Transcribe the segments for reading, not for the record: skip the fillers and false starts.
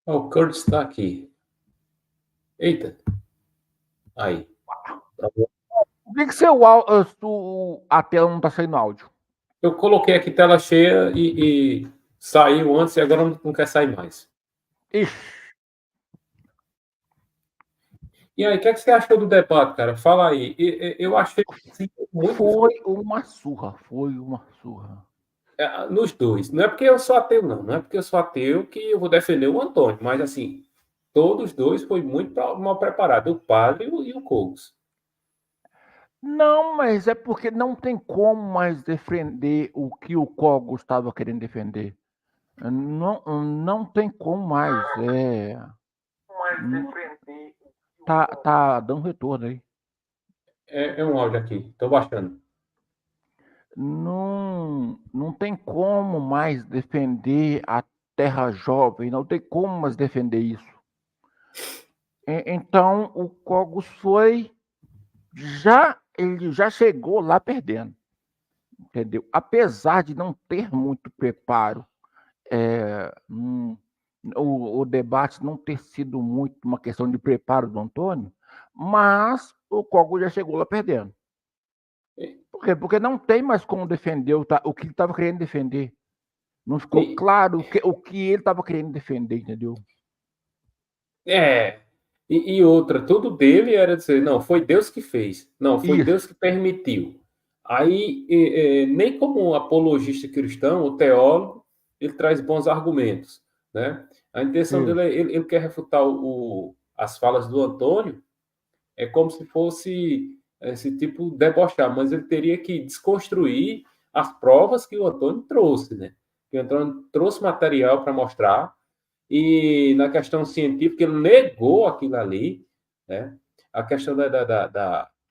Ó, o Kurt está aqui. Eita. Aí. Por que a tela não está saindo áudio? Eu coloquei aqui tela cheia e saiu antes e agora não quer sair mais. Ixi. E aí, o que você achou do debate, cara? Fala aí. Eu achei assim, muito. Foi uma surra. Nos dois. Não é porque eu sou ateu, não. Não é porque eu sou ateu que eu vou defender o Antônio. Mas, assim, todos os dois foi muito mal preparado. O padre e o Cogos. Não, mas é porque não tem como mais defender o que o Cogos estava querendo defender. Não tem como mais. Tá dando retorno aí. É um áudio aqui. Estou baixando. Não tem como mais defender a Terra Jovem. Não tem como mais defender isso. Então, o Cogos ele já chegou lá perdendo, entendeu? Apesar de não ter muito preparo, o debate não ter sido muito uma questão de preparo do Antônio, mas o Cogos já chegou lá perdendo. Por quê? Porque não tem mais como defender o que ele estava querendo defender. Não ficou claro o que ele estava querendo defender, entendeu? E outra, tudo dele era dizer, não, foi Deus que fez. Não, foi Deus que permitiu. Aí, nem como apologista cristão, o teólogo, ele traz bons argumentos, né? A intenção dele é, ele quer refutar as falas do Antônio, é como se fosse esse tipo debochar, mas ele teria que desconstruir as provas que o Antônio trouxe, né? Que o Antônio trouxe material para mostrar, e na questão científica ele negou aquilo ali, né? A questão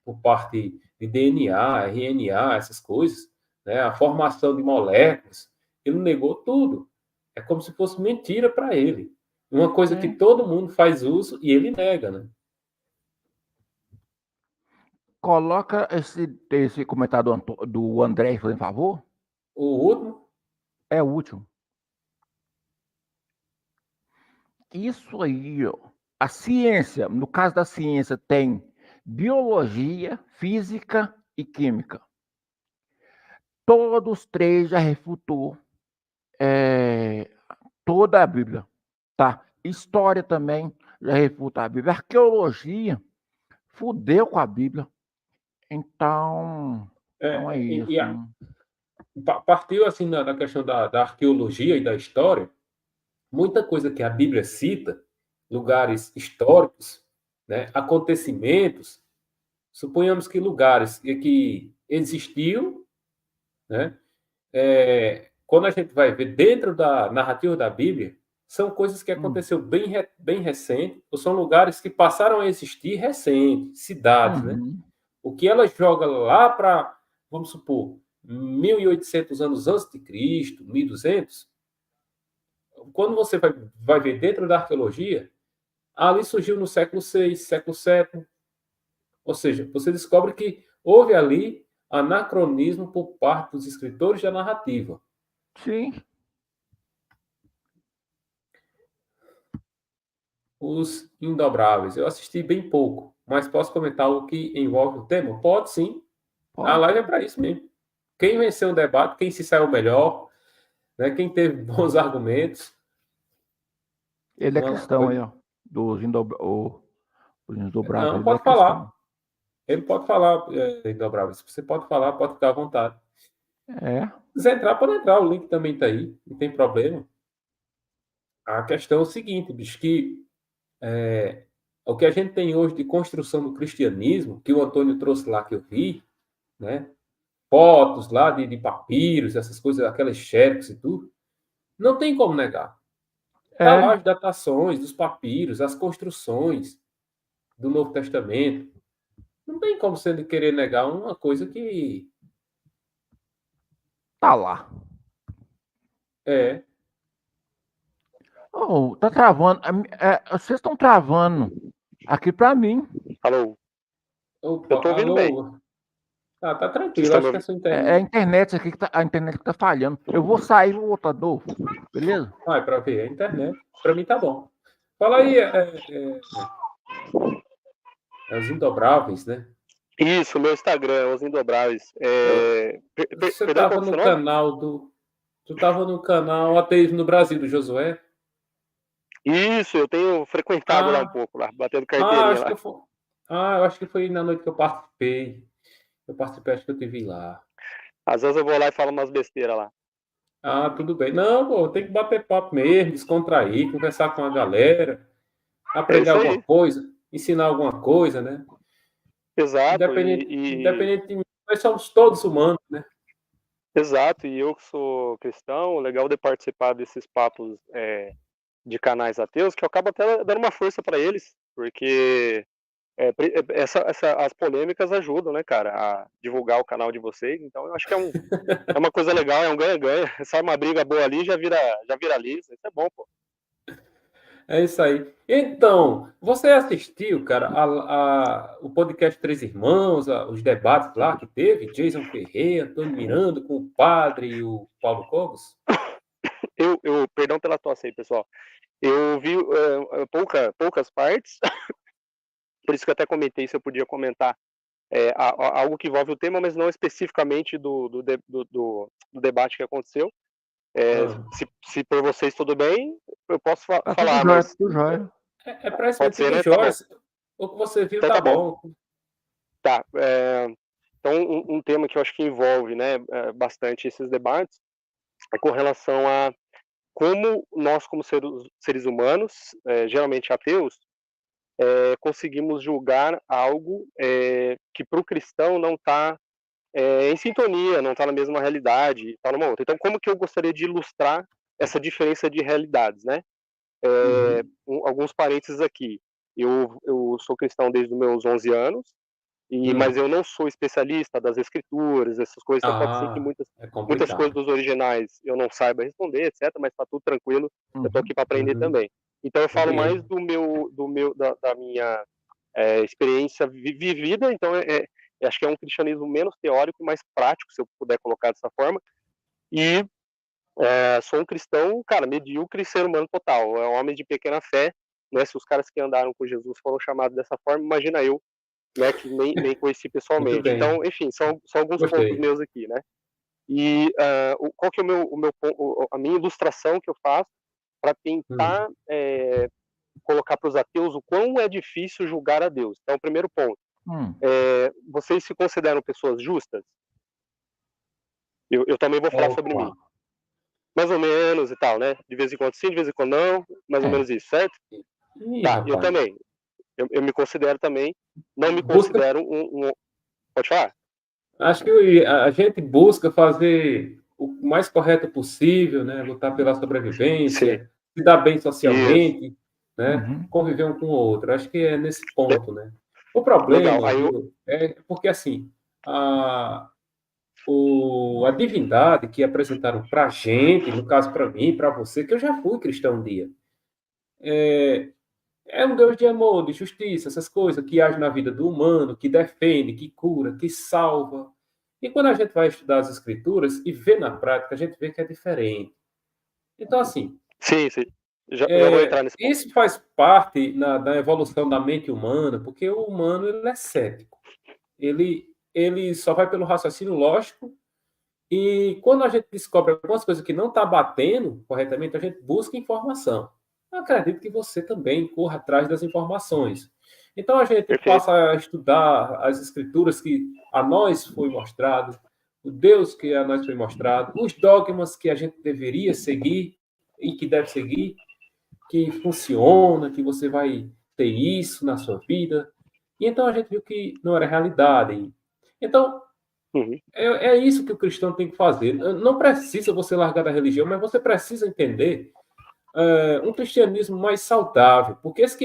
por parte de DNA, RNA, essas coisas, né? A formação de moléculas, ele negou tudo. É como se fosse mentira para ele. Uma coisa que todo mundo faz uso e ele nega, né? Coloca esse comentário do André, por favor. O último? É o último. Isso aí, ó. A ciência, no caso da ciência, tem biologia, física e química. Todos três já refutou toda a Bíblia, tá? História também já refuta a Bíblia. Arqueologia fudeu com a Bíblia. Então é isso. Partiu assim da questão da arqueologia e da história, muita coisa que a Bíblia cita, lugares históricos, né, acontecimentos, suponhamos que lugares que existiu, né, quando a gente vai ver dentro da narrativa da Bíblia, são coisas que aconteceu bem recente, ou são lugares que passaram a existir recente, cidades, né? O que ela joga lá para, vamos supor, 1800 anos antes de Cristo, 1200, quando você vai ver dentro da arqueologia, ali surgiu no século VI, século VII. Ou seja, você descobre que houve ali anacronismo por parte dos escritores da narrativa. Sim. Os Indobráveis. Eu assisti bem pouco, mas posso comentar o que envolve o tema? Pode sim. Pode. A live é para isso mesmo. Quem venceu o debate, quem se saiu melhor, né? Quem teve bons argumentos. Ele é cristão aí, ó. Dos Indobráveis. Não, pode falar. Ele pode falar, Indobráveis. Você pode falar, pode ficar à vontade. Se quiser entrar, pode entrar. O link também está aí. Não tem problema. A questão é o seguinte, bicho, que o que a gente tem hoje de construção do cristianismo, que o Antônio trouxe lá que eu vi, né? Fotos lá de papiros, essas coisas, aquelas xerox e tudo, não tem como negar. Está lá as datações dos papiros, as construções do Novo Testamento. Não tem como você querer negar uma coisa que... Tá lá. Oh, tá travando. Vocês estão travando aqui para mim. Alô? Opa, eu tô ouvindo bem. Ah, tá tranquilo, acho que é a sua internet. É a internet aqui a internet que tá falhando. Eu vou sair e vou voltar novo, beleza? Vai para ver a internet. Para mim tá bom. Fala aí, os Indobráveis, né? Isso, meu Instagram, Os Indobráveis. Você Perdão, qual estava que é o seu no nome? canal do... Tu estava no canal Ateísmo no Brasil, do Josué? Isso, eu tenho frequentado lá um Ah, pouco, lá, batendo carteirinha lá. eu acho que foi na noite que eu participei. Acho que eu te vi lá. Às vezes eu vou lá e falo umas besteiras lá. Ah, tudo bem. Não, pô, tem que bater papo mesmo, descontrair, conversar com a galera, É aprender isso alguma aí, coisa, ensinar alguma coisa, né? exato, Independente, nós somos todos humanos, né? exato, e eu que sou cristão, o legal de participar desses papos de canais ateus, que eu acabo até dando uma força para eles, porque as polêmicas ajudam, né, cara, a divulgar o canal de vocês, então eu acho que é uma coisa legal, é um ganha-ganha, sai uma briga boa ali, já viraliza, isso é bom, pô. É isso aí. Então, você assistiu, cara, o podcast Três Irmãos, os debates lá que teve, Jason Ferreira, Antônio Miranda, com o padre e o Paulo Cogos? Perdão pela tosse aí, pessoal. Eu vi poucas partes, por isso que eu até comentei se eu podia comentar algo que envolve o tema, mas não especificamente do debate que aconteceu. Ah. Se por vocês tudo bem, eu posso falar, jóia, mas tudo jóia. Pra isso é pode ser, tudo né? Tá bom. jóia. O que você viu Então tá tá bom. bom. Tá. Então, um tema que eu acho que envolve, né, bastante esses debates é com relação a como nós, como seres humanos, geralmente ateus, conseguimos julgar algo que para o cristão não está em sintonia, não está na mesma realidade, está numa outra. Então, como que eu gostaria de ilustrar essa diferença de realidades, né? Alguns parênteses aqui. Eu sou cristão desde os meus 11 anos, mas eu não sou especialista das escrituras, essas coisas, então pode ser que É muitas coisas complicado. dos originais eu não saiba responder, etc, mas tá tudo tranquilo, eu estou aqui para aprender também. Então eu falo mais da minha experiência vivida, então acho que é um cristianismo menos teórico e mais prático, se eu puder colocar dessa forma, e sou um cristão, cara, medíocre, ser humano total, é um homem de pequena fé, né? Se os caras que andaram com Jesus foram chamados dessa forma, imagina eu, né, que nem conheci Muito pessoalmente. bem. Então, enfim, são alguns pontos Gostei. meus aqui, né? E qual que é a minha ilustração que eu faço para tentar colocar para os ateus o quão é difícil julgar a Deus. Então, o primeiro ponto, vocês se consideram pessoas justas? Eu também vou falar sobre mim. Mais ou menos e tal, né? De vez em quando sim, de vez em quando não, mais ou menos isso, certo? Tá, eu Rapaz. também. Eu me considero também, não me considero Pode falar? Acho que a gente busca fazer o mais correto possível, né? Lutar pela Sim. sobrevivência, se dar bem Isso. socialmente, né? Conviver um com o outro. Acho que é nesse ponto, né? O Legal. problema, viu, é porque assim, a divindade que apresentaram para a gente, no caso para mim, para você, que eu já fui cristão um dia, é um Deus de amor, de justiça, essas coisas que age na vida do humano, que defende, que cura, que salva. E quando a gente vai estudar as escrituras e vê na prática, a gente vê que é diferente. Então, assim, Sim. Já vou entrar nesse ponto. isso faz parte da evolução da mente humana, porque o humano ele é cético. Ele só vai pelo raciocínio lógico. E quando a gente descobre algumas coisas que não está batendo corretamente, a gente busca informação. Eu acredito que você também corra atrás das informações. Então a gente Perfeito. passa a estudar as escrituras que a nós foi mostrado, o Deus que a nós foi mostrado, os dogmas que a gente deveria seguir e que deve seguir, que funciona, que você vai ter isso na sua vida. E então a gente viu que não era realidade. Então, é isso que o cristão tem que fazer. Não precisa você largar da religião, mas você precisa entender um cristianismo mais saudável, porque esse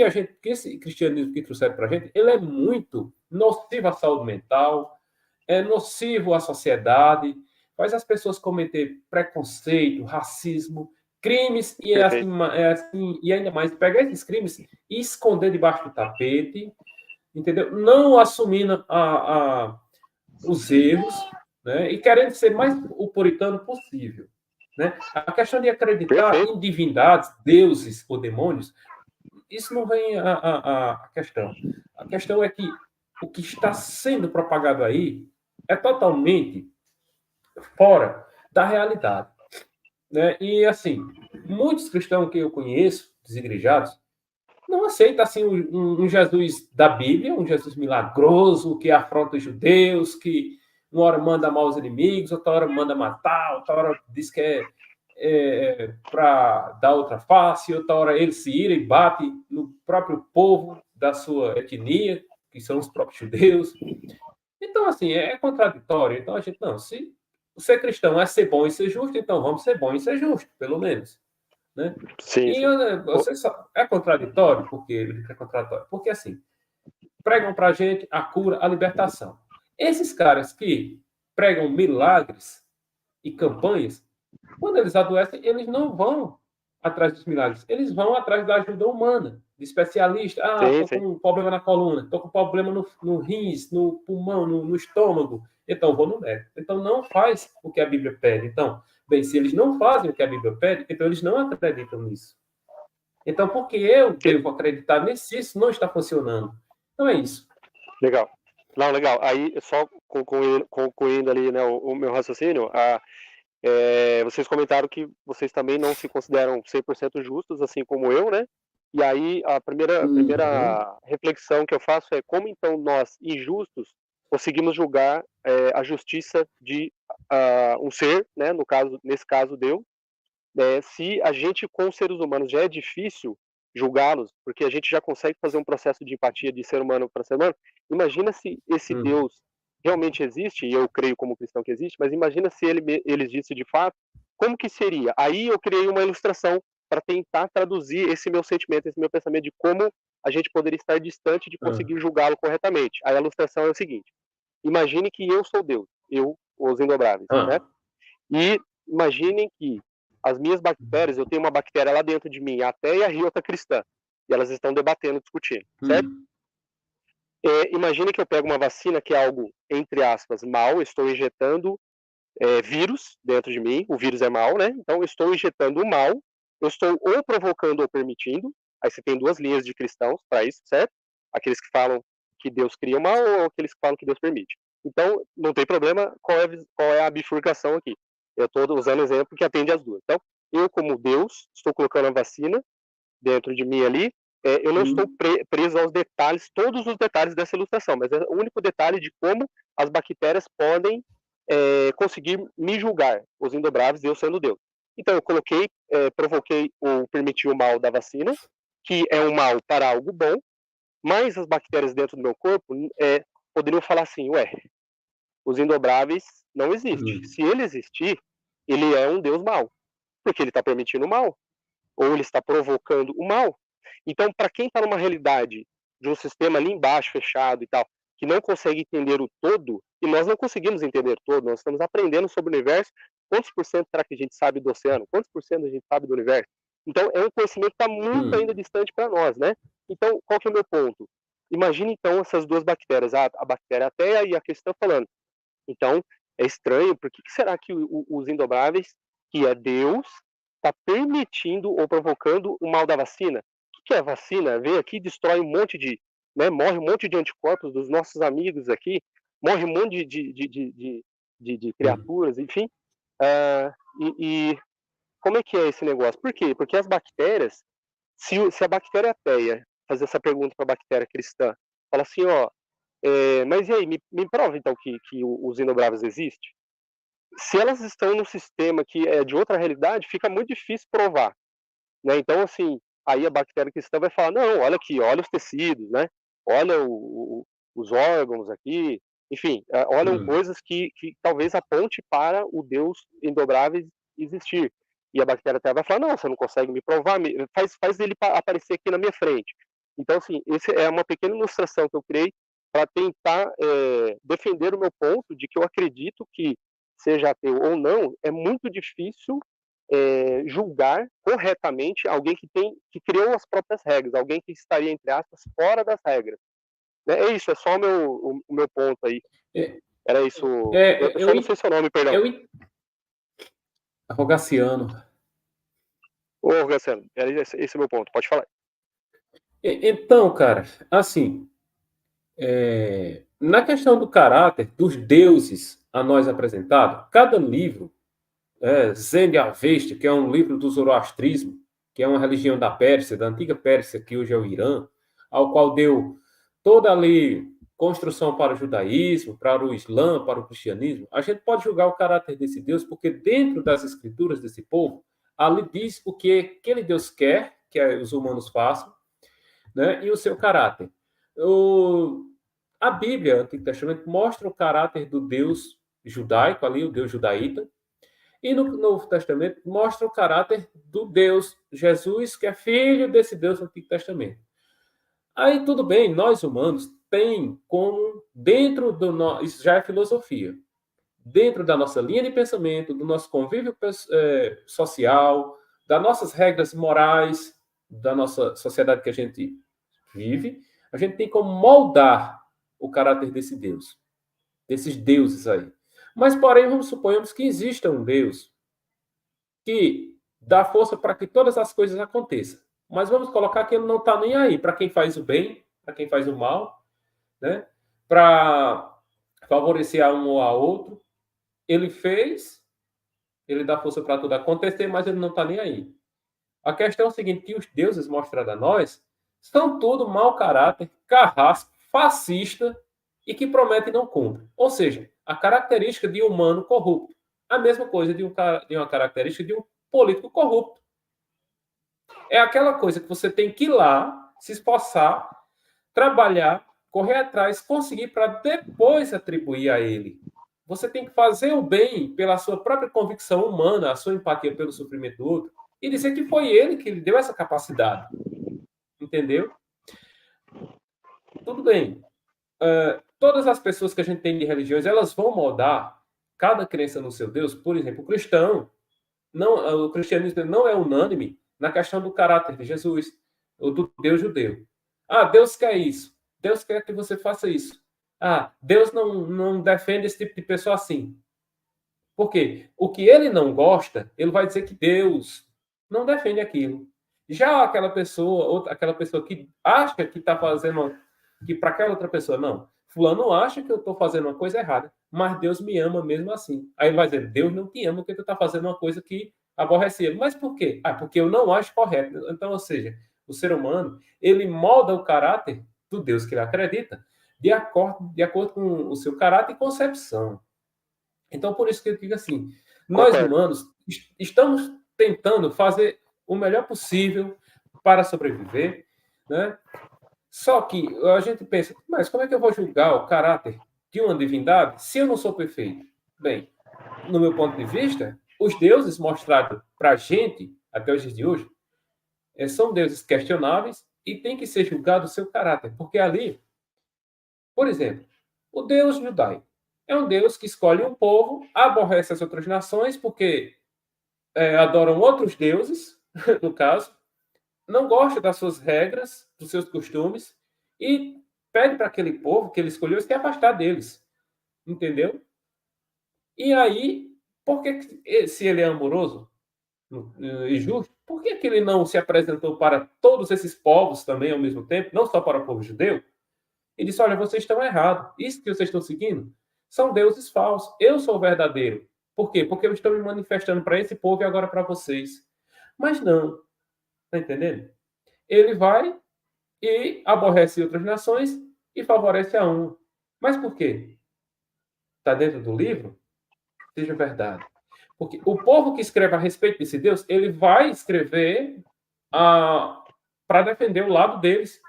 cristianismo que trouxeram para a gente, ele é muito nocivo à saúde mental, é nocivo à sociedade, faz as pessoas cometer preconceito, racismo, crimes e e ainda mais pegar esses crimes e esconder debaixo do tapete, entendeu? Não assumindo os erros, né? E querendo ser mais o puritano possível. Né? A questão de acreditar em divindades, deuses ou demônios, isso não vem a questão. A questão é que o que está sendo propagado aí é totalmente fora da realidade, né? E, assim, muitos cristãos que eu conheço, desigrejados, não aceita assim um Jesus da Bíblia, um Jesus milagroso que afronta os judeus, que uma hora manda amar os inimigos, outra hora manda matar, outra hora diz que para dar outra face, outra hora ele se ira e bate no próprio povo da sua etnia, que são os próprios judeus. Então, assim, é contraditório. Então, a gente, não, se ser cristão é ser bom e ser justo, então vamos ser bom e ser justo, pelo menos. Né? Sim, e você é contraditório, porque ele é contraditório, porque assim pregam para a gente a cura, a libertação. Esses caras que pregam milagres e campanhas, quando eles adoecem, eles não vão atrás dos milagres, eles vão atrás da ajuda humana, de especialista. Estou com um problema na coluna, estou com um problema no rins, no pulmão, no estômago, então vou no médico. Então não faz o que a Bíblia pede. Então, bem, se eles não fazem o que a Bíblia pede, então eles não acreditam nisso. Então, por que eu devo acreditar nisso se isso não está funcionando? Então é isso. Legal. Não, legal. Aí, só concluindo ali, né, o meu raciocínio, vocês comentaram que vocês também não se consideram 100% justos, assim como eu, né? E aí, a primeira reflexão que eu faço é como, então, nós, injustos, conseguimos julgar a justiça de um ser, né? Nesse caso, Deus, se a gente, com os seres humanos, já é difícil julgá-los, porque a gente já consegue fazer um processo de empatia de ser humano para ser humano, imagina se esse Deus realmente existe, e eu creio como cristão que existe, mas imagina se ele existisse de fato, como que seria? Aí eu criei uma ilustração para tentar traduzir esse meu sentimento, esse meu pensamento de como a gente poderia estar distante de conseguir julgá-lo corretamente. Aí a ilustração é o seguinte, imagine que eu sou Deus, eu, os indobráveis, né? E imaginem que as minhas bactérias, eu tenho uma bactéria lá dentro de mim, a Ateia riota cristã, e elas estão debatendo, discutindo, certo? Imagine que eu pego uma vacina que é algo, entre aspas, mal, estou injetando vírus dentro de mim, o vírus é mal, né? Então eu estou injetando o mal, eu estou ou provocando ou permitindo, aí você tem duas linhas de cristãos para isso, certo? Aqueles que falam que Deus cria o mal ou aqueles que falam que Deus permite. Então, não tem problema qual é a bifurcação aqui. Eu estou usando o exemplo que atende as duas. Então, eu, como Deus, estou colocando a vacina dentro de mim ali, eu não estou preso aos detalhes, todos os detalhes dessa ilustração, mas é o único detalhe de como as bactérias podem conseguir me julgar, os indobráveis, eu sendo Deus. Então, eu coloquei, provoquei ou permiti o mal da vacina, que é um mal para algo bom, mas as bactérias dentro do meu corpo poderiam falar assim, os indobráveis não existem. Se ele existir, ele é um Deus mau, porque ele está permitindo o mal, ou ele está provocando o mal. Então, para quem está numa realidade de um sistema ali embaixo, fechado e tal, que não consegue entender o todo, e nós não conseguimos entender todo, nós estamos aprendendo sobre o universo, quantos por cento será que a gente sabe do oceano? Quantos por cento a gente sabe do universo? Então, é um conhecimento que está muito ainda distante para nós, né? Então, qual que é o meu ponto? Imagine, então, essas duas bactérias, a bactéria Ateia e a que está falando. Então, é estranho, por que será que os indobráveis, que é Deus, está permitindo ou provocando o mal da vacina? O que é a vacina? Vem aqui, destrói um monte de, morre um monte de anticorpos dos nossos amigos aqui, morre um monte de criaturas, enfim. E como é que é esse negócio? Por quê? Porque as bactérias, se a bactéria Ateia fazer essa pergunta para a bactéria cristã, fala assim, mas e aí, me prova então que os indobráveis existem? Se elas estão num sistema que é de outra realidade, fica muito difícil provar, né? Então, assim, aí a bactéria cristã vai falar, não, olha aqui, olha os tecidos, né? Olha os órgãos aqui, enfim, olham coisas que talvez aponte para o Deus indobrável existir. E a bactéria até vai falar, não, você não consegue me provar, faz ele aparecer aqui na minha frente. Então, assim, essa é uma pequena ilustração que eu criei para tentar defender o meu ponto de que eu acredito que, seja ateu ou não, é muito difícil julgar corretamente alguém que criou as próprias regras, alguém que estaria, entre aspas, fora das regras. É isso, é só o meu ponto aí. Era isso. Eu só não sei seu nome, perdão. Rogaciano. Ô, Rogaciano, esse é o meu ponto, pode falar. Então, cara, assim, na questão do caráter dos deuses a nós apresentado, cada livro, Zend-Avesta, que é um livro do zoroastrismo, que é uma religião da Pérsia, da antiga Pérsia, que hoje é o Irã, ao qual deu toda ali construção para o judaísmo, para o islã, para o cristianismo, a gente pode julgar o caráter desse Deus, porque dentro das escrituras desse povo, ali diz o que aquele Deus quer que os humanos façam, né, e o seu caráter. A Bíblia, o Antigo Testamento, mostra o caráter do Deus judaico, ali, o Deus judaíta, e no Novo Testamento mostra o caráter do Deus Jesus, que é filho desse Deus do Antigo Testamento. Aí tudo bem, nós humanos tem como, dentro do nosso, isso já é filosofia, dentro da nossa linha de pensamento, do nosso convívio social, das nossas regras morais, da nossa sociedade que a gente vive, a gente tem como moldar o caráter desse Deus, desses deuses aí. Mas, porém, suponhamos que exista um Deus que dá força para que todas as coisas aconteçam. Mas vamos colocar que ele não está nem aí para quem faz o bem, para quem faz o mal, né? Para favorecer a um ou a outro. Ele fez, ele dá força para tudo acontecer, mas ele não está nem aí. A questão é o seguinte, que os deuses mostrados a nós são tudo mau caráter, carrasco, fascista e que promete e não cumpre. Ou seja, a característica de um humano corrupto. A mesma coisa de uma característica de um político corrupto. É aquela coisa que você tem que ir lá, se esforçar, trabalhar, correr atrás, conseguir para depois atribuir a ele. Você tem que fazer o bem pela sua própria convicção humana, a sua empatia pelo sofrimento do outro, e dizer que foi ele que lhe deu essa capacidade. Entendeu? Tudo bem. Todas as pessoas que a gente tem de religiões, elas vão moldar cada crença no seu Deus. Por exemplo, o cristão, o cristianismo não é unânime na questão do caráter de Jesus, ou do Deus judeu. Deus quer isso. Deus quer que você faça isso. Deus não defende esse tipo de pessoa assim. Por quê? O que ele não gosta, ele vai dizer que Deus não defende aquilo. Já aquela pessoa que acha que está fazendo, que para aquela outra pessoa, não, fulano acha que eu estou fazendo uma coisa errada, mas Deus me ama mesmo assim. Aí ele vai dizer, Deus não te ama porque tu está fazendo uma coisa que aborrece ele. Mas por quê? Porque eu não acho correto. Então, ou seja, o ser humano, ele molda o caráter do Deus que ele acredita de acordo com o seu caráter e concepção. Então, por isso que eu digo assim, nós humanos estamos tentando fazer o melhor possível para sobreviver, né? Só que a gente pensa, mas como é que eu vou julgar o caráter de uma divindade se eu não sou perfeito? Bem, no meu ponto de vista, os deuses mostrados para a gente, até os dias de hoje, são deuses questionáveis e tem que ser julgado o seu caráter, porque ali, por exemplo, o Deus judaico é um Deus que escolhe um povo, aborrece as outras nações porque adoram outros deuses, no caso, não gosta das suas regras, dos seus costumes e pede para aquele povo que ele escolheu se afastar deles. Entendeu? E aí, por que, se ele é amoroso e justo, por que ele não se apresentou para todos esses povos também ao mesmo tempo, não só para o povo judeu? E disse, olha, vocês estão errados. Isso que vocês estão seguindo são deuses falsos. Eu sou o verdadeiro. Por quê? Porque eu estou me manifestando para esse povo e agora para vocês. Mas não. Está entendendo? Ele vai e aborrece outras nações e favorece a um. Mas por quê? Está dentro do livro? Seja verdade. Porque o povo que escreve a respeito desse Deus, ele vai escrever para defender o lado deles,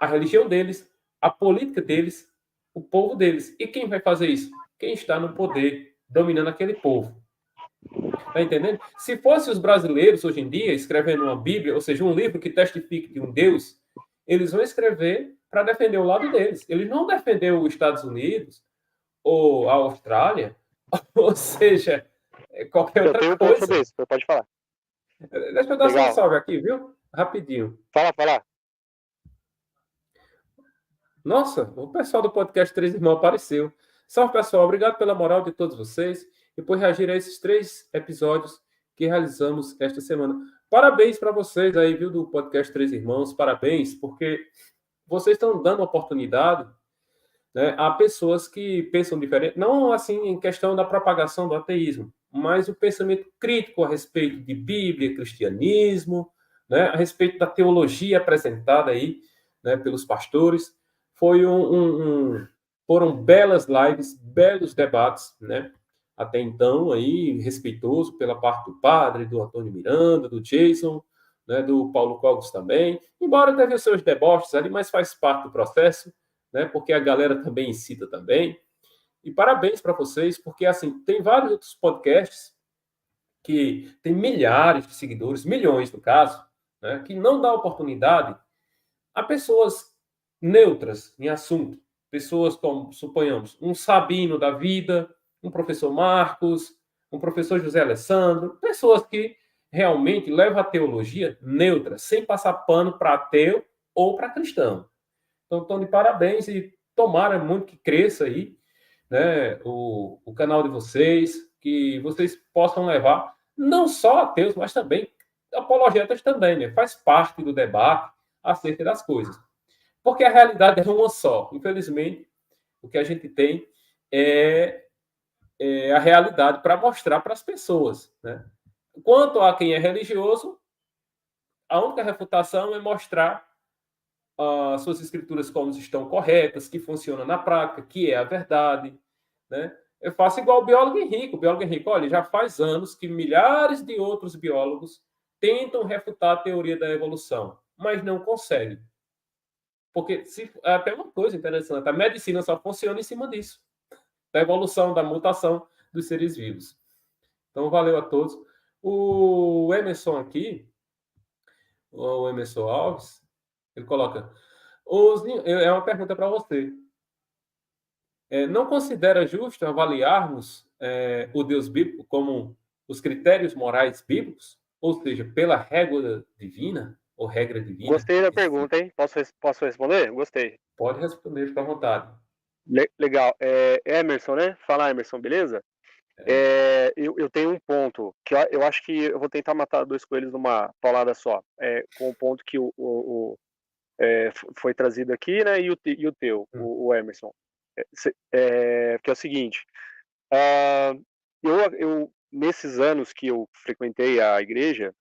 a religião deles, a política deles, o povo deles. E quem vai fazer isso? Quem está no poder, dominando aquele povo. Está entendendo? Se fosse os brasileiros, hoje em dia, escrevendo uma Bíblia, ou seja, um livro que testifique de um Deus, eles vão escrever para defender o lado deles. Eles não defender os Estados Unidos ou a Austrália, ou seja, qualquer outra coisa. Eu tenho um ponto sobre isso, pode falar. Deixa eu dar só um salve aqui, viu? Rapidinho. Fala. Nossa, o pessoal do podcast Três Irmãos apareceu. Salve, pessoal. Obrigado pela moral de todos vocês e por reagir a esses 3 episódios que realizamos esta semana. Parabéns para vocês aí, viu, do podcast Três Irmãos. Parabéns, porque vocês estão dando oportunidade, né, a pessoas que pensam diferente, não assim em questão da propagação do ateísmo, mas o pensamento crítico a respeito de Bíblia, cristianismo, né, a respeito da teologia apresentada aí, né, pelos pastores. Foram belas lives, belos debates, né? Até então aí respeitoso pela parte do padre, do Antônio Miranda, do Jason, né, do Paulo Cogos também. Embora teve os seus deboches ali, mas faz parte do processo, né? Porque a galera também incita também. E parabéns para vocês, porque assim, tem vários outros podcasts que tem milhares de seguidores, milhões no caso, né, que não dá oportunidade a pessoas neutras em assunto. Pessoas como, suponhamos, um Sabino da vida, um professor Marcos, um professor José Alessandro, pessoas que realmente levam a teologia neutra, sem passar pano para ateu ou para cristão. Então, estão de parabéns e tomara muito que cresça aí, né, o canal de vocês, que vocês possam levar não só ateus, mas também apologetas também, né? Faz parte do debate acerca das coisas. Porque a realidade é uma só. Infelizmente, o que a gente tem é a realidade para mostrar para as pessoas, né? Quanto a quem é religioso, a única refutação é mostrar suas escrituras como estão corretas, que funcionam na prática, que é a verdade, né? Eu faço igual o biólogo Henrique. O biólogo Henrique, olha, já faz anos que milhares de outros biólogos tentam refutar a teoria da evolução, mas não conseguem. Porque até uma coisa interessante, a medicina só funciona em cima disso, da evolução, da mutação dos seres vivos. Então, valeu a todos. O Emerson aqui, o Emerson Alves, ele coloca, é uma pergunta para você. Não considera justo avaliarmos o Deus bíblico como os critérios morais bíblicos, ou seja, pela regra divina ou regra divina? Gostei da pergunta, hein? Posso responder? Gostei. Pode responder, fica à vontade. Legal. Emerson, né? Fala, Emerson, beleza? Eu tenho um ponto que eu acho que eu vou tentar matar dois coelhos numa paulada só. Com o ponto que foi trazido aqui, né? E o teu, o Emerson. Que é o seguinte. Nesses anos que eu frequentei a igreja,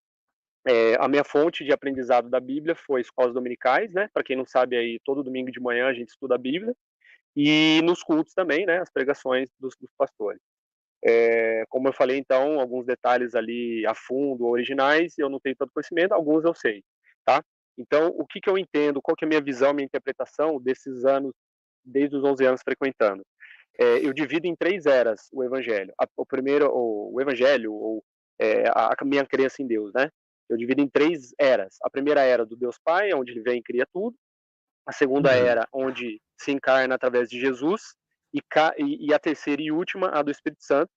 a minha fonte de aprendizado da Bíblia foi escolas dominicais, né? Para quem não sabe, aí todo domingo de manhã a gente estuda a Bíblia. E nos cultos também, né? As pregações dos pastores. Como eu falei, então, alguns detalhes ali a fundo, originais, eu não tenho tanto conhecimento, alguns eu sei, tá? Então, o que eu entendo, qual que é a minha visão, minha interpretação desses anos, desde os 11 anos frequentando? Eu divido em 3 eras o evangelho. O primeiro, o evangelho, ou a minha crença em Deus, né? Eu divido em 3 eras. A primeira era do Deus Pai, onde ele vem e cria tudo. A segunda era, onde se encarna através de Jesus. E a terceira e última, a do Espírito Santo,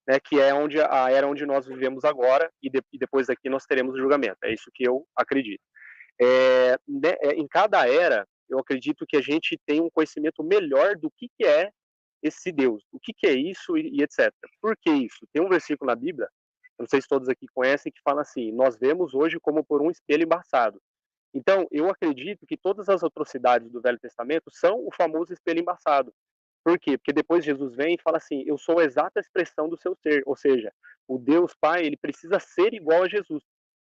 né, que é a era onde nós vivemos agora, e depois daqui nós teremos o julgamento. É isso que eu acredito. Em cada era, eu acredito que a gente tem um conhecimento melhor do que é esse Deus, o que é isso e etc. Por que isso? Tem um versículo na Bíblia, não sei se todos aqui conhecem, que fala assim: nós vemos hoje como por um espelho embaçado. Então, eu acredito que todas as atrocidades do Velho Testamento são o famoso espelho embaçado. Por quê? Porque depois Jesus vem e fala assim: eu sou a exata expressão do seu ser. Ou seja, o Deus Pai, ele precisa ser igual a Jesus.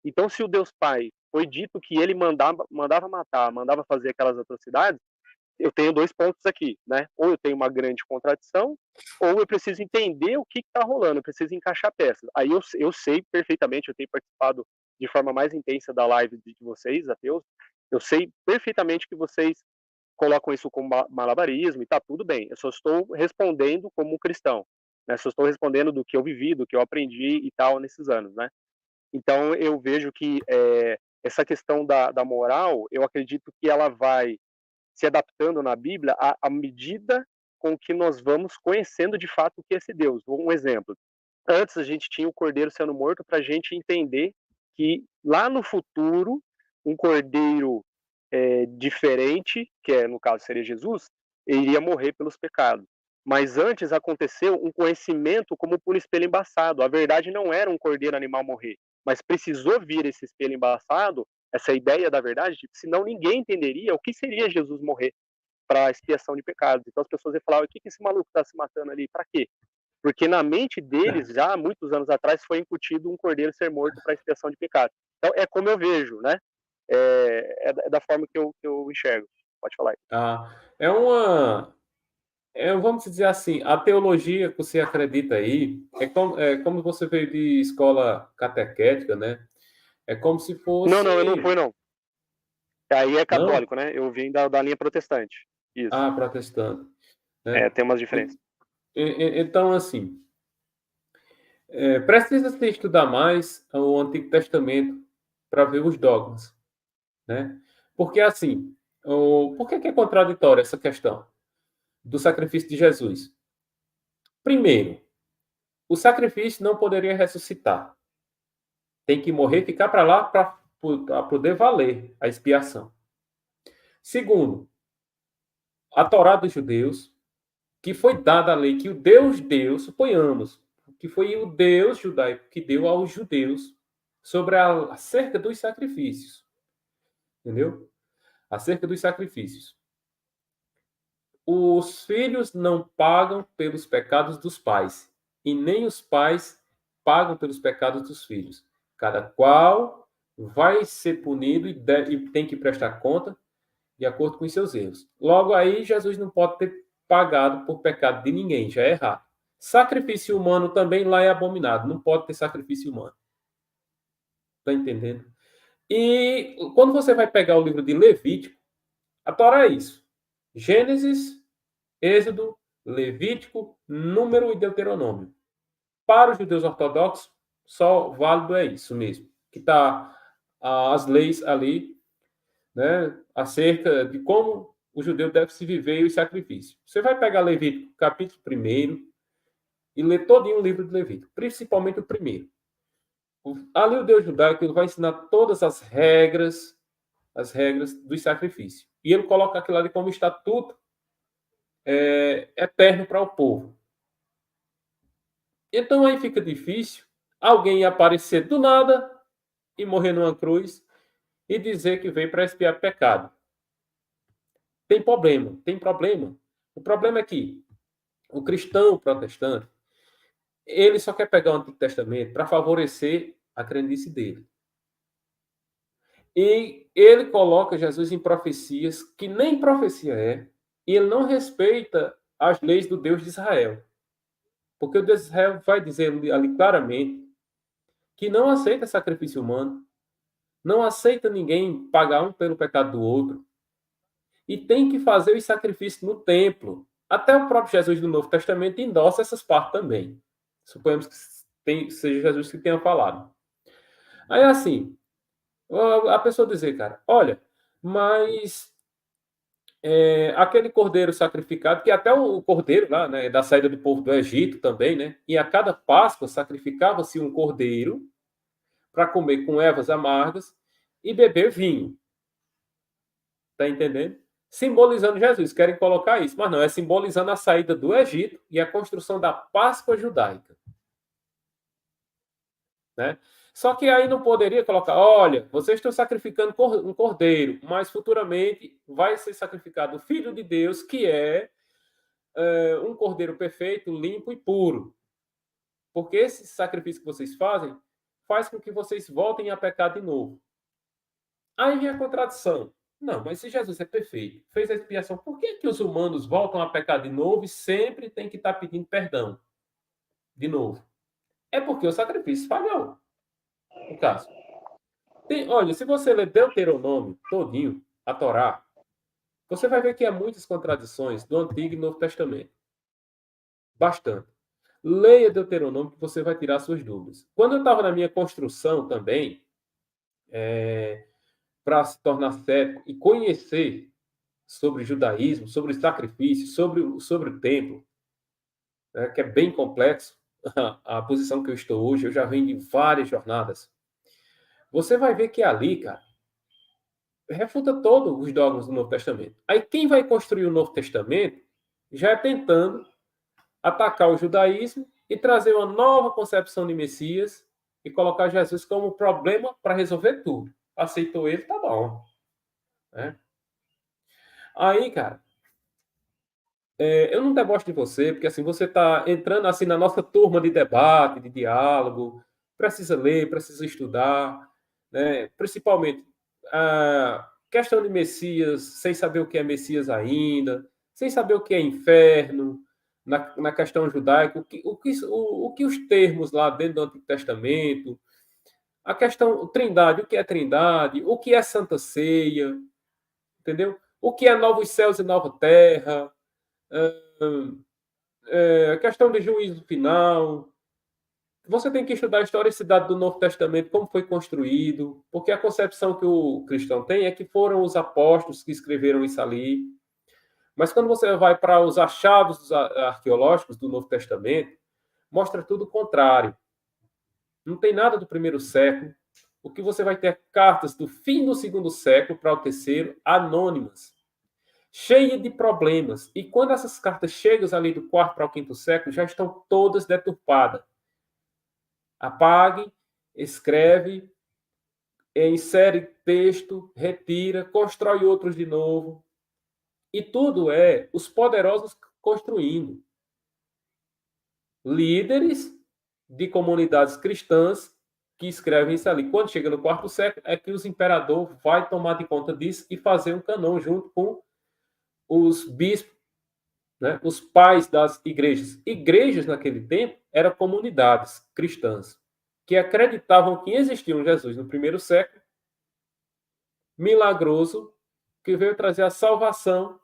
Então, se o Deus Pai foi dito que ele mandava matar, mandava fazer aquelas atrocidades, eu tenho 2 pontos aqui, né? Ou eu tenho uma grande contradição, ou eu preciso entender o que está rolando, eu preciso encaixar peças. Aí eu sei perfeitamente, eu tenho participado de forma mais intensa da live de vocês, ateus, eu sei perfeitamente que vocês colocam isso como malabarismo e tá tudo bem. Eu só estou respondendo como cristão, né? Só estou respondendo do que eu vivi, do que eu aprendi e tal nesses anos, né? Então eu vejo que essa questão da moral, eu acredito que ela vai se adaptando na Bíblia à medida com que nós vamos conhecendo de fato o que é esse Deus. Um exemplo: antes a gente tinha o cordeiro sendo morto para a gente entender que lá no futuro um cordeiro diferente, que no caso seria Jesus, iria morrer pelos pecados. Mas antes aconteceu um conhecimento como por espelho embaçado. A verdade não era um cordeiro animal morrer. mas precisou vir esse espelho embaçado, essa ideia da verdade, senão ninguém entenderia o que seria Jesus morrer para expiação de pecados. Então as pessoas iam falar: o que esse maluco está se matando ali? Para quê? Porque na mente deles, já há muitos anos atrás, foi incutido um cordeiro ser morto para expiação de pecados. Então é como eu vejo, né? É da forma que eu enxergo. Pode falar aí. Vamos dizer assim, a teologia que você acredita aí como você veio de escola catequética, né? É como se fosse. Não, eu não fui, não. Aí é Não? católico, né? Eu vim da linha protestante. Isso. Protestante. Né? Tem umas diferenças. Então, assim, precisa se estudar mais o Antigo Testamento para ver os dogmas, né? Porque, assim, por que é contraditória essa questão do sacrifício de Jesus? Primeiro, o sacrifício não poderia ressuscitar. Tem que morrer e ficar para lá para poder valer a expiação. Segundo, a Torá dos judeus, que foi dada a lei que o Deus, suponhamos, que foi o Deus judaico que deu aos judeus sobre acerca dos sacrifícios. Entendeu? Acerca dos sacrifícios. Os filhos não pagam pelos pecados dos pais, e nem os pais pagam pelos pecados dos filhos. Cada qual vai ser punido e tem que prestar conta de acordo com os seus erros. Logo aí, Jesus não pode ter pagado por pecado de ninguém, já é errado. Sacrifício humano também lá é abominado, não pode ter sacrifício humano. Está entendendo? E quando você vai pegar o livro de Levítico, a Torá é isso. Gênesis, Êxodo, Levítico, Número e Deuteronômio. Para os judeus ortodoxos, só válido é isso mesmo. Que está as leis ali, né, acerca de como o judeu deve se viver e os sacrifícios. Você vai pegar Levítico, capítulo 1, e ler todinho o livro de Levítico, principalmente o primeiro. Ali o Deus judaico ele vai ensinar todas as regras dos sacrifícios. E ele coloca aquilo ali como estatuto eterno para o povo. Então aí fica difícil alguém aparecer do nada e morrer numa cruz e dizer que veio para expiar pecado. Tem problema. O problema é que o cristão protestante, ele só quer pegar o Antigo Testamento para favorecer a crendice dele. E ele coloca Jesus em profecias que nem profecia é, e ele não respeita as leis do Deus de Israel. Porque o Deus de Israel vai dizer ali claramente que não aceita sacrifício humano, não aceita ninguém pagar um pelo pecado do outro, e tem que fazer os sacrifícios no templo. Até o próprio Jesus do Novo Testamento endossa essas partes também. Suponhamos que seja Jesus que tenha falado. Aí, assim, a pessoa dizer, cara, olha, mas aquele cordeiro sacrificado, que até o cordeiro lá, né, da saída do povo do Egito também, né? E a cada Páscoa sacrificava-se um cordeiro para comer com ervas amargas e beber vinho. Tá entendendo? Simbolizando Jesus. Querem colocar isso, mas não, é simbolizando a saída do Egito e a construção da Páscoa judaica. Né? Só que aí não poderia colocar, olha, vocês estão sacrificando um cordeiro, mas futuramente vai ser sacrificado o Filho de Deus, que é um cordeiro perfeito, limpo e puro. Porque esse sacrifício que vocês fazem faz com que vocês voltem a pecar de novo. Aí vem a contradição. Não, mas se Jesus é perfeito, fez a expiação, por que os humanos voltam a pecar de novo e sempre tem que estar pedindo perdão? De novo. É porque o sacrifício falhou. No caso. Olha, se você ler Deuteronômio todinho, a Torá, você vai ver que há muitas contradições do Antigo e Novo Testamento. Bastante. Leia Deuteronômio que você vai tirar suas dúvidas. Quando eu estava na minha construção também, para se tornar cético e conhecer sobre o judaísmo, sobre o sacrifício, sobre o templo, né, que é bem complexo, a posição que eu estou hoje, eu já venho de várias jornadas. Você vai ver que ali, cara, refuta todos os dogmas do Novo Testamento. Aí quem vai construir o Novo Testamento já é tentando atacar o judaísmo e trazer uma nova concepção de Messias e colocar Jesus como problema para resolver tudo. Aceitou ele, tá bom. Né? Aí, cara, eu não debocho de você, porque assim, você está entrando assim na nossa turma de debate, de diálogo, precisa ler, precisa estudar, né? Principalmente a questão de Messias, sem saber o que é Messias ainda, sem saber o que é inferno, na questão judaica, o que os termos lá dentro do Antigo Testamento, a questão Trindade, o que é Trindade, o que é Santa Ceia, entendeu? O que é novos céus e nova terra, a questão de juízo final. Você tem que estudar a historicidade do Novo Testamento, como foi construído, porque a concepção que o cristão tem é que foram os apóstolos que escreveram isso ali. Mas quando você vai para os achados arqueológicos do Novo Testamento, mostra tudo o contrário. Não tem nada do primeiro século. O que você vai ter é cartas do fim do segundo século para o terceiro, anônimas, cheia de problemas. E quando essas cartas chegam ali do quarto para o quinto século, já estão todas deturpadas. Apague, escreve, insere texto, retira, constrói outros de novo. E tudo é os poderosos construindo. Líderes de comunidades cristãs que escrevem isso ali. Quando chega no quarto século, é que os imperadores vai tomar de conta disso e fazer um canão junto com os bispos, né? Os pais das igrejas. Igrejas, naquele tempo, eram comunidades cristãs que acreditavam que existia um Jesus no primeiro século, milagroso, que veio trazer a salvação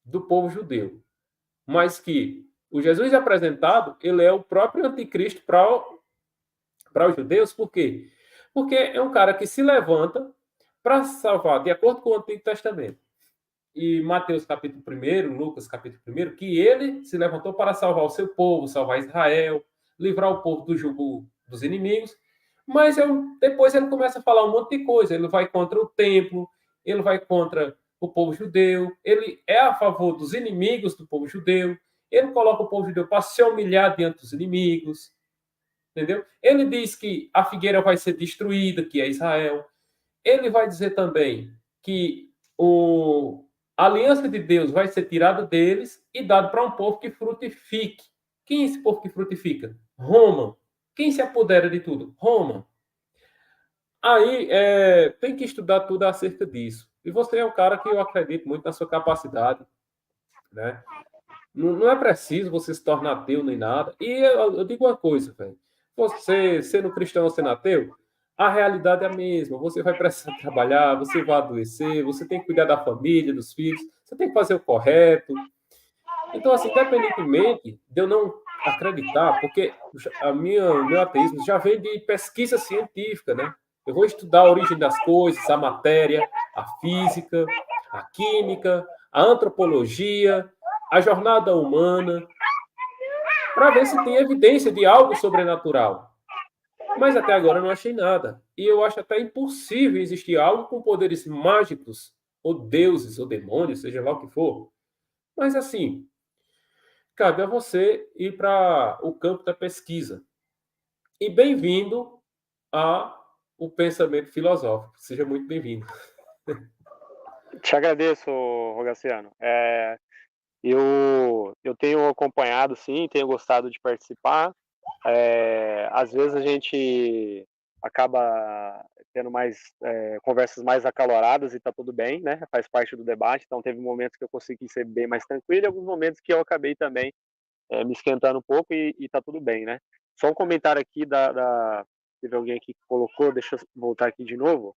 do povo judeu. Mas que o Jesus apresentado, ele é o próprio anticristo para os judeus. Por quê? Porque é um cara que se levanta para salvar, de acordo com o Antigo Testamento. E Mateus capítulo 1, Lucas capítulo 1, que ele se levantou para salvar o seu povo, salvar Israel, livrar o povo do jugo dos inimigos. Mas depois ele começa a falar um monte de coisa. Ele vai contra o templo, ele vai contra o povo judeu, ele é a favor dos inimigos do povo judeu, ele coloca o povo judeu para se humilhar diante dos inimigos, entendeu? Ele diz que a figueira vai ser destruída, que é Israel. Ele vai dizer também que a aliança de Deus vai ser tirada deles e dada para um povo que frutifique. Quem é esse povo que frutifica? Roma. Quem se apodera de tudo? Roma. Aí tem que estudar tudo acerca disso. E você é um cara que eu acredito muito na sua capacidade, né? Não é preciso você se tornar ateu nem nada. E eu digo uma coisa, velho. Você, sendo cristão ou sendo ateu, a realidade é a mesma. Você vai precisar trabalhar, você vai adoecer, você tem que cuidar da família, dos filhos, você tem que fazer o correto. Então, assim, independentemente de eu não acreditar, porque meu ateísmo já vem de pesquisa científica, né? Eu vou estudar a origem das coisas, a matéria, a física, a química, a antropologia, a jornada humana, para ver se tem evidência de algo sobrenatural. Mas até agora eu não achei nada. E eu acho até impossível existir algo com poderes mágicos, ou deuses, ou demônios, seja lá o que for. Mas assim, cabe a você ir para o campo da pesquisa. E bem-vindo ao pensamento filosófico. Seja muito bem-vindo. Te agradeço, Rogaciano. Eu tenho acompanhado, sim, tenho gostado de participar. Às vezes a gente acaba tendo conversas mais acaloradas e está tudo bem, né? Faz parte do debate. Então teve momentos que eu consegui ser bem mais tranquilo e alguns momentos que eu acabei também me esquentando um pouco e está tudo bem, né? Só um comentário aqui teve alguém aqui que colocou, deixa eu voltar aqui de novo.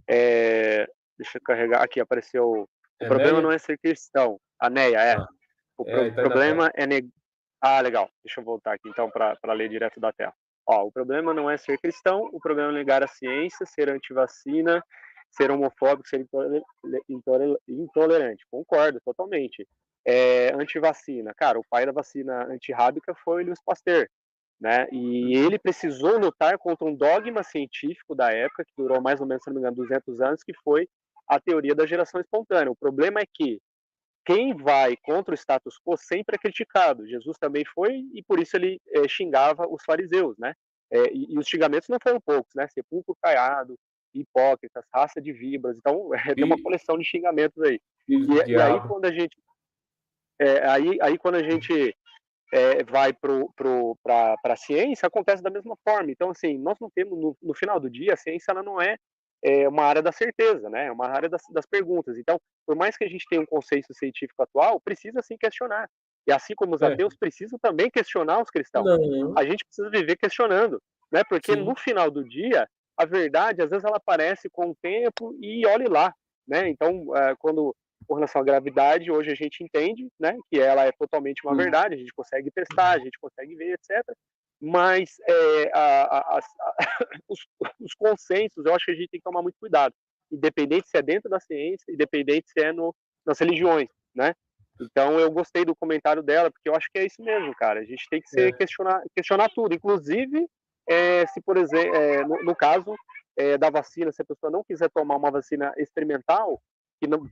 Deixa eu carregar, aqui apareceu. O problema não é ser cristão. A Neia, O problema é legal. Deixa eu voltar aqui então para ler direto da tela. O problema não é ser cristão, o problema é negar a ciência, ser antivacina, ser homofóbico, ser intolerante. Concordo totalmente. Antivacina. Cara, o pai da vacina antirrábica foi Louis Pasteur, né? E ele precisou lutar contra um dogma científico da época, que durou mais ou menos, se não me engano, 200 anos, que foi a teoria da geração espontânea. O problema é que quem vai contra o status quo sempre é criticado. Jesus também foi, e por isso ele xingava os fariseus, né? E os xingamentos não foram poucos, né? Sepulcro caiado, hipócritas, raça de víboras. Então, tem uma coleção de xingamentos aí. Filhos do E aí, diabo. quando a gente... quando a gente vai para a ciência, acontece da mesma forma. Então, assim, nós não temos, no final do dia, a ciência ela não é uma área da certeza, né? É uma área das perguntas. Então, por mais que a gente tenha um consenso científico atual, precisa sim questionar. E assim como os ateus precisam também questionar os cristãos. Não. A gente precisa viver questionando, né? Porque Sim. no final do dia, a verdade, às vezes, ela aparece com o tempo e olhe lá, né? Então, com relação à gravidade, hoje a gente entende, né, que ela é totalmente uma verdade, a gente consegue testar, a gente consegue ver, etc. Mas os consensos, eu acho que a gente tem que tomar muito cuidado, independente se é dentro da ciência, independente se é nas religiões, né? Então eu gostei do comentário dela, porque eu acho que é isso mesmo, cara. A gente tem que questionar tudo, inclusive se, por exemplo, no caso da vacina, se a pessoa não quiser tomar uma vacina experimental,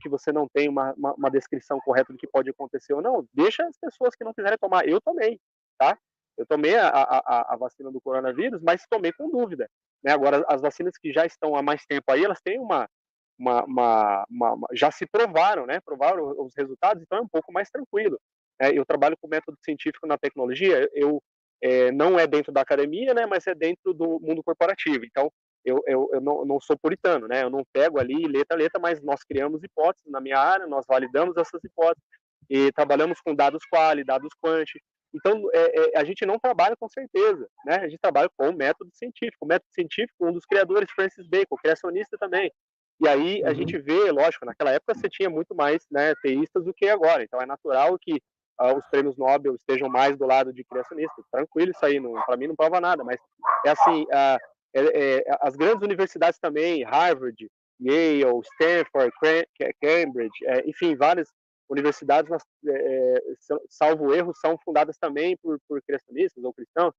que você não tem uma descrição correta do que pode acontecer ou não, deixa as pessoas que não quiserem tomar. Eu tomei, tá? Eu tomei a vacina do coronavírus, mas tomei com dúvida, né? Agora, as vacinas que já estão há mais tempo aí, elas têm já se provaram, né? Provaram os resultados, então é um pouco mais tranquilo. Eu trabalho com método científico na tecnologia, não é dentro da academia, né? Mas é dentro do mundo corporativo. Então, eu não sou puritano, né? Eu não pego ali letra a letra, mas nós criamos hipóteses na minha área, nós validamos essas hipóteses e trabalhamos com dados quali, dados quant. Então, a gente não trabalha com certeza, né? A gente trabalha com o método científico. O método científico, um dos criadores, Francis Bacon, criacionista também. E aí a gente vê, lógico, naquela época você tinha muito mais, né, teístas do que agora. Então é natural que os prêmios Nobel estejam mais do lado de criacionistas. Tranquilo isso aí, para mim não prova nada, mas é assim, as grandes universidades também, Harvard, Yale, Stanford, Cambridge, enfim, várias universidades, salvo erro, são fundadas também por criacionistas ou cristãos.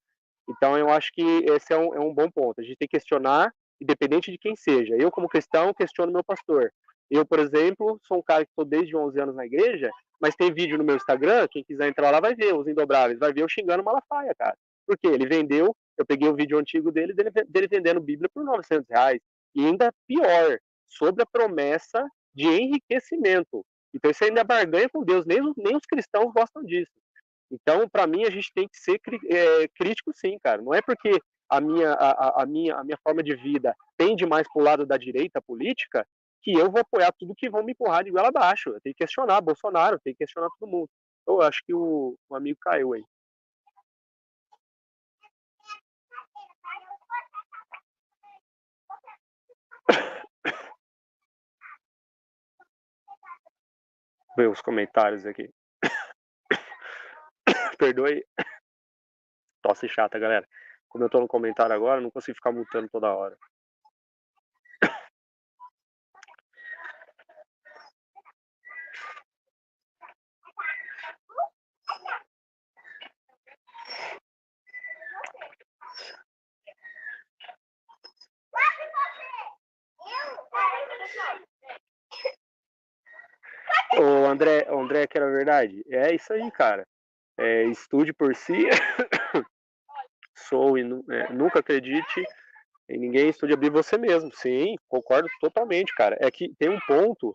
Então, eu acho que esse é um bom ponto. A gente tem que questionar, independente de quem seja. Eu, como cristão, questiono meu pastor. Eu, por exemplo, sou um cara que estou desde 11 anos na igreja, mas tem vídeo no meu Instagram, quem quiser entrar lá vai ver, os Indobráveis, vai ver eu xingando Malafaia, cara. Porque ele vendeu, eu peguei o vídeo antigo dele vendendo Bíblia por R$900. E ainda pior, sobre a promessa de enriquecimento. Então isso ainda é barganha com Deus, nem os cristãos gostam disso. Então, para mim, a gente tem que ser crítico, sim, cara. Não é porque a minha forma de vida tende mais para o lado da direita política que eu vou apoiar tudo que vão me empurrar de goela abaixo. Eu tenho que questionar Bolsonaro, eu tenho que questionar todo mundo. Eu acho que o amigo caiu aí. Ver os comentários aqui. Perdoe. Tosse chata, galera. Como eu tô no comentário agora, não consigo ficar mutando toda hora. O André, que era verdade. É isso aí, cara. Estude por si. Sou e nunca acredite em ninguém, estude a Bíblia você mesmo. Sim, concordo totalmente, cara. É que tem um ponto,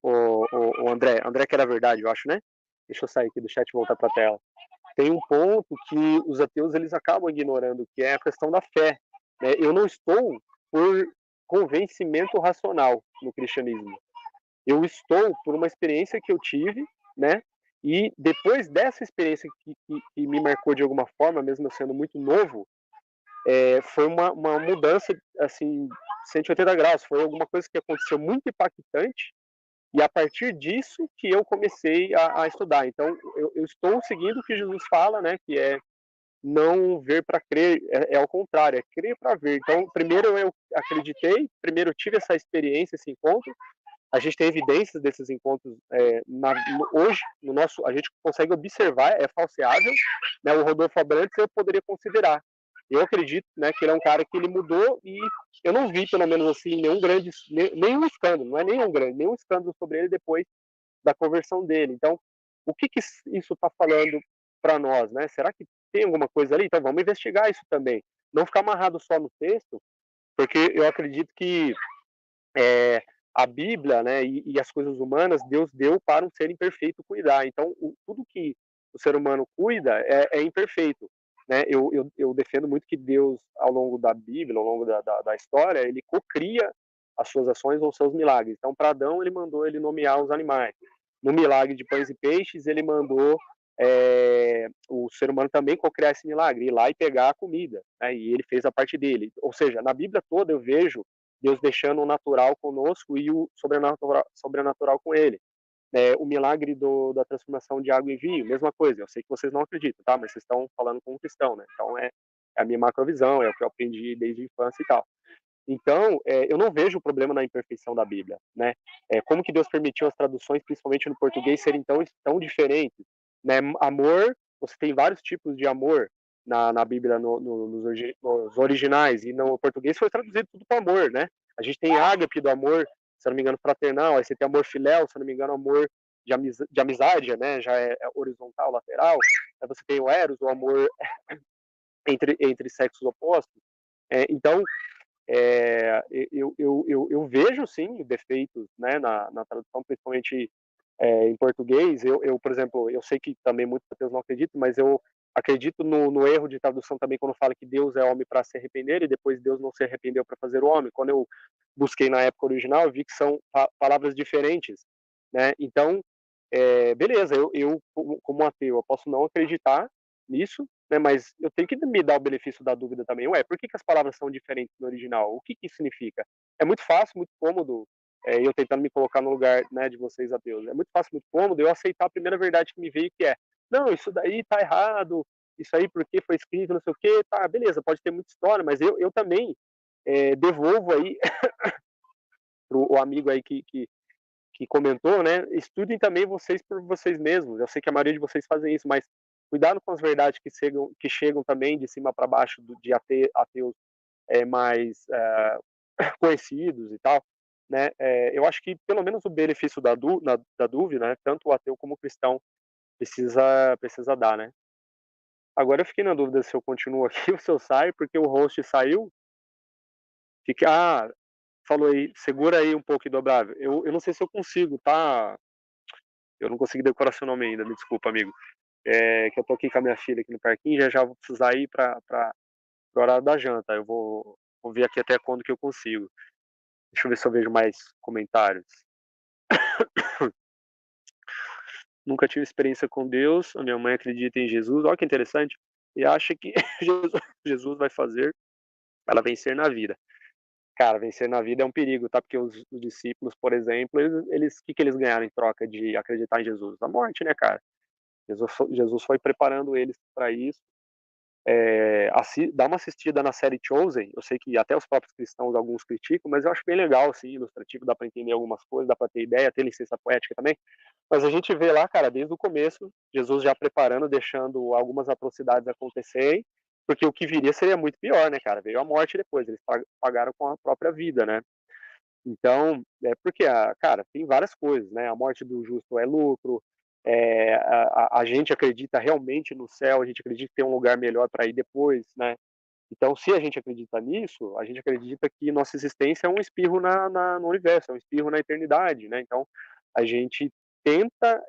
o André que era verdade, eu acho, né? Deixa eu sair aqui do chat e voltar para a tela. Tem um ponto que os ateus eles acabam ignorando, que é a questão da fé. Né? Eu não estou por convencimento racional no cristianismo. Eu estou por uma experiência que eu tive, né? E depois dessa experiência que me marcou de alguma forma, mesmo eu sendo muito novo, foi uma mudança, assim, 180 graus. Foi alguma coisa que aconteceu muito impactante e a partir disso que eu comecei a estudar. Então, eu estou seguindo o que Jesus fala, né? Que é não ver para crer, ao contrário, é crer para ver. Então, primeiro eu acreditei, primeiro eu tive essa experiência, esse encontro. A gente tem evidências desses encontros hoje, a gente consegue observar, é falseável, né? O Rodolfo Abrantes eu poderia considerar. Eu acredito, né, que ele é um cara que ele mudou e eu não vi, pelo menos assim, nenhum escândalo, não é nenhum escândalo sobre ele depois da conversão dele. Então, o que isso está falando para nós, né? Será que tem alguma coisa ali? Então vamos investigar isso também. Não ficar amarrado só no texto, porque eu acredito que a Bíblia, né, e as coisas humanas, Deus deu para um ser imperfeito cuidar. Então, tudo que o ser humano cuida é imperfeito. Né? Eu defendo muito que Deus, ao longo da Bíblia, ao longo da história, ele cocria as suas ações ou seus milagres. Então, para Adão, ele mandou ele nomear os animais. No milagre de pães e peixes, ele mandou o ser humano também cocriar esse milagre, ir lá e pegar a comida. Né? E ele fez a parte dele. Ou seja, na Bíblia toda eu vejo Deus deixando o natural conosco e o sobrenatural com ele. O milagre da transformação de água em vinho, mesma coisa. Eu sei que vocês não acreditam, tá? Mas vocês estão falando como cristão, né? Então é a minha macrovisão, é o que eu aprendi desde a infância e tal. Então, eu não vejo o problema na imperfeição da Bíblia, né? Como que Deus permitiu as traduções, principalmente no português, serem tão diferentes, né? Amor, você tem vários tipos de amor na Bíblia, nos originais, e no português foi traduzido tudo para amor, né? A gente tem ágape do amor, se eu não me engano, fraternal, aí você tem amor filéu, se eu não me engano, amor de amizade, né? Já é horizontal, lateral. Aí você tem o eros, o amor entre sexos opostos. Então, eu vejo sim defeitos, né, na tradução, principalmente em português. Por exemplo, eu sei que também muitos ateus não acreditam, mas eu acredito no erro de tradução também quando fala que Deus é homem para se arrepender e depois Deus não se arrependeu para fazer o homem. Quando eu busquei na época original, eu vi que são palavras diferentes, né? Então, beleza, eu como ateu, eu posso não acreditar nisso, né, mas eu tenho que me dar o benefício da dúvida também. Ué, por que as palavras são diferentes no original? O que isso significa? É muito fácil, muito cômodo, eu tentando me colocar no lugar, né, de vocês ateus. É muito fácil, muito cômodo eu aceitar a primeira verdade que me veio, que é, não, isso daí tá errado, isso aí porque foi escrito, não sei o quê, tá, beleza, pode ter muita história, mas eu também devolvo aí pro amigo aí que comentou, né? Estudem também vocês por vocês mesmos. Eu sei que a maioria de vocês fazem isso, mas cuidado com as verdades que chegam também de cima para baixo de ateus mais conhecidos e tal. Né? Eu acho que pelo menos o benefício da dúvida, né? Tanto o ateu como o cristão precisa dar, né? Agora eu fiquei na dúvida se eu continuo aqui ou se eu saio, porque o host saiu. Falou aí, segura aí um pouco, Dobrável. Eu não sei se eu consigo, tá? Eu não consegui decoração nome ainda, me desculpa, amigo. Que eu tô aqui com a minha filha aqui no parquinho, já vou precisar ir para o horário da janta. Eu vou ver aqui até quando que eu consigo. Deixa eu ver se eu vejo mais comentários. Nunca tive experiência com Deus, a minha mãe acredita em Jesus, olha que interessante, e acha que Jesus vai fazer ela vencer na vida. Cara, vencer na vida é um perigo, tá? Porque os discípulos, por exemplo, o que eles ganharam em troca de acreditar em Jesus? A morte, né, cara? Jesus foi preparando eles para isso. Dá uma assistida na série Chosen. Eu sei que até os próprios cristãos, alguns criticam, mas eu acho bem legal, assim, ilustrativo, dá para entender algumas coisas, dá para ter ideia, ter licença poética também. Mas a gente vê lá, cara, desde o começo, Jesus já preparando, deixando algumas atrocidades acontecerem, porque o que viria seria muito pior, né, cara? Veio a morte depois, eles pagaram com a própria vida, né? Então, porque, cara, tem várias coisas, né? A morte do justo é lucro, a gente acredita realmente no céu, a gente acredita que tem um lugar melhor para ir depois, né? Então, se a gente acredita nisso, a gente acredita que nossa existência é um espirro no universo, é um espirro na eternidade, né? Então, a gente tenta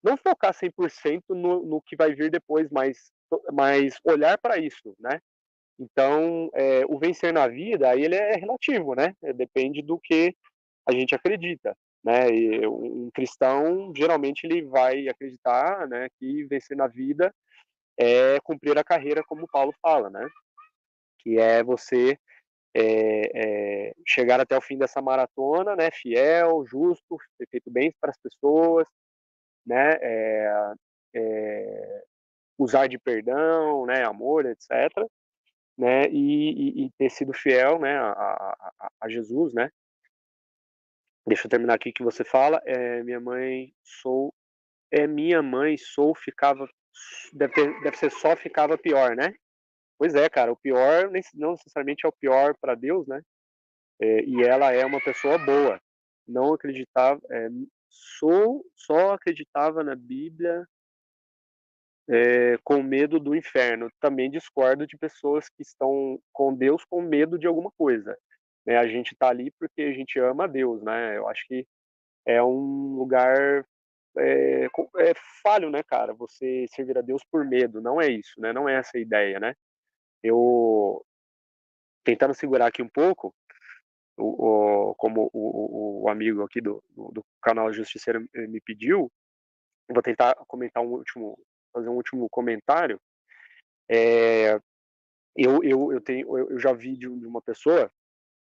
não focar 100% no que vai vir depois, mas olhar para isso, né? Então, o vencer na vida, aí ele é relativo, né? Depende do que a gente acredita, né? E um cristão, geralmente, ele vai acreditar, né, que vencer na vida é cumprir a carreira, como Paulo fala, né? Que é você chegar até o fim dessa maratona, né? Fiel, justo, ter feito bem para as pessoas, né? Usar de perdão, né? Amor, etc. Né? E ter sido fiel, né? A Jesus, né? Deixa eu terminar aqui que você fala. Minha mãe sou ficava. Deve ser só ficava pior, né? Pois é, cara, o pior não necessariamente é o pior para Deus, né? E ela é uma pessoa boa. Não acreditava, só acreditava na Bíblia. com medo do inferno. Também discordo de pessoas que estão com Deus com medo de alguma coisa. Né? A gente está ali porque a gente ama a Deus, né? Eu acho que é um lugar falho, né, cara? Você servir a Deus por medo, não é isso, né? Não é essa a ideia, né? Eu tentando segurar aqui um pouco, como o amigo aqui do canal Justiceiro me pediu, eu vou tentar comentar fazer um último comentário. Eu já vi de uma pessoa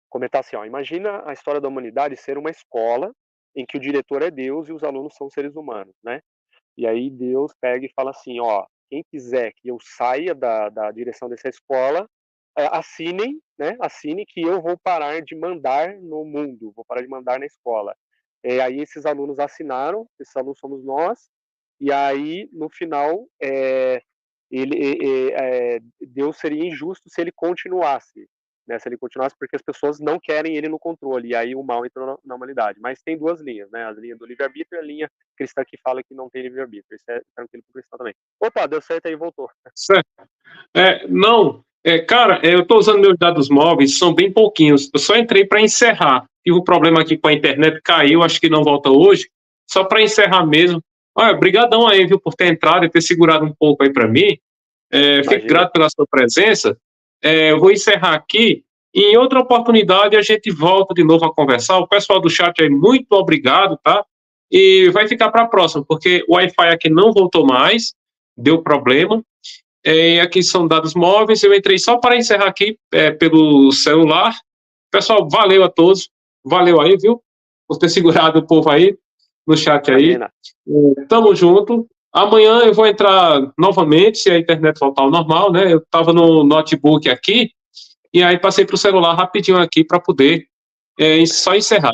comentar assim, ó, imagina a história da humanidade ser uma escola em que o diretor é Deus e os alunos são seres humanos, né? E aí Deus pega e fala assim, ó, quem quiser que eu saia da direção dessa escola, assinem, né? Assinem que eu vou parar de mandar no mundo, vou parar de mandar na escola. Aí esses alunos assinaram, esses alunos somos nós, e aí no final Deus seria injusto se ele continuasse, né? Se ele continuasse, porque as pessoas não querem ele no controle, e aí o mal entrou na humanidade. Mas tem duas linhas, né? A linha do livre-arbítrio e a linha cristã que fala que não tem livre-arbítrio. Isso é tranquilo para o cristão também. Opa, deu certo aí, voltou. Certo. Cara, eu estou usando meus dados móveis, são bem pouquinhos. Eu só entrei para encerrar. Tive um problema aqui com a internet, caiu, acho que não volta hoje. Só para encerrar mesmo. Olha, brigadão aí, viu, por ter entrado e ter segurado um pouco aí para mim. Fico grato pela sua presença. Eu vou encerrar aqui. E em outra oportunidade a gente volta de novo a conversar. O pessoal do chat aí, muito obrigado, tá? E vai ficar para a próxima, porque o Wi-Fi aqui não voltou mais, deu problema. Aqui são dados móveis. Eu entrei só para encerrar aqui pelo celular. Pessoal, valeu a todos. Valeu aí, viu? Por ter segurado o povo aí no chat aí. Tamo junto. Amanhã eu vou entrar novamente, se a internet voltar ao normal, né? Eu estava no notebook aqui, e aí passei para o celular rapidinho aqui para poder só encerrar.